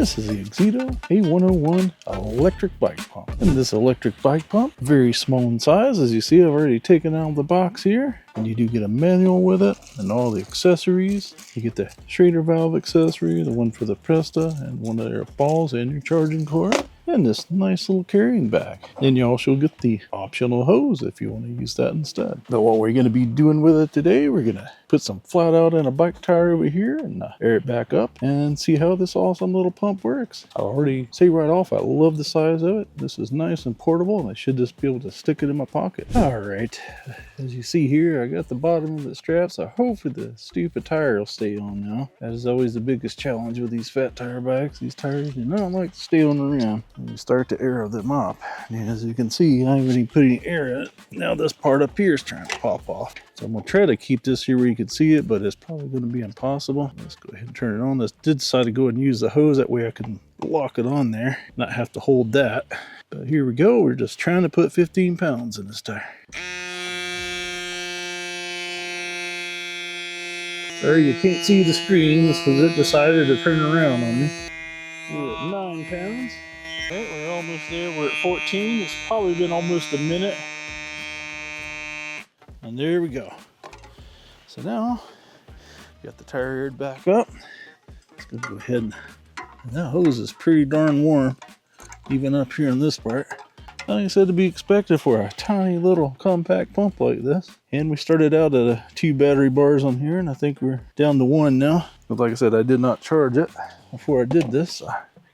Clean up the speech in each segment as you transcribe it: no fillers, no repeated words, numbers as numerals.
This is the AUXITO A101 electric bike pump. And this electric bike pump, very small in size. As you see, I've already taken out of the box here. And you do get a manual with it and all the accessories. You get the Schrader valve accessory, the one for the Presta, and one of their balls and your charging cord. And this nice little carrying bag. Then you also get the optional hose if you want to use that instead. But what we're going to be doing with it today, we're going to put some flat out in a bike tire over here and air it back up and see how this awesome little pump works. I'll already say right off, I love the size of it. This is nice and portable, and I should just be able to stick it in my pocket. All right, as you see here, I got the bottom of the strap, so hopefully the stupid tire will stay on now. That is always the biggest challenge with these fat tire bikes. These tires do not like to stay on the rim. You start to air them up, and as you can see, I haven't even put any air in it. Now this part up here is trying to pop off. So I'm going to try to keep this here where you can see it, but it's probably going to be impossible. Let's go ahead and turn it on. I did decide to go ahead and use the hose, that way I can lock it on there, not have to hold that. But here we go, we're just trying to put 15 pounds in this tire. Sorry you can't see the screen, this because it decided to turn around on me. We're at 9 pounds. Okay, we're almost there, we're at 14. It's probably been almost a minute. And there we go. So now, got the tire aired back up. Let's go ahead and that hose is pretty darn warm, even up here in this part. Like I said, to be expected for a tiny little compact pump like this. And we started out at 2 battery bars on here, and I think we're down to 1 now. But like I said, I did not charge it before I did this, so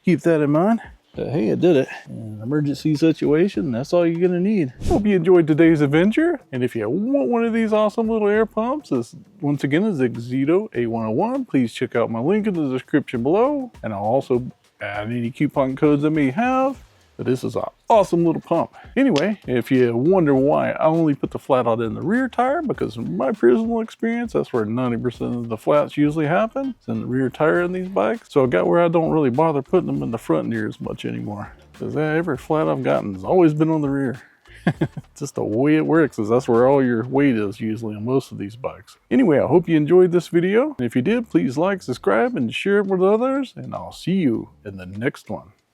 keep that in mind. But hey, I did it. In an emergency situation, that's all you're gonna need. Hope you enjoyed today's adventure. And if you want one of these awesome little air pumps, this once again is the AUXITO A101. Please check out my link in the description below. And I'll also add any coupon codes I may have. But this is an awesome little pump. Anyway, if you wonder why I only put the flat out in the rear tire, because in my personal experience, that's where 90% of the flats usually happen. It's in the rear tire in these bikes. So I got where I don't really bother putting them in the front near as much anymore. Because every flat I've gotten has always been on the rear. Just the way it works is that's where all your weight is usually on most of these bikes. Anyway, I hope you enjoyed this video. And if you did, please like, subscribe, and share it with others. And I'll see you in the next one.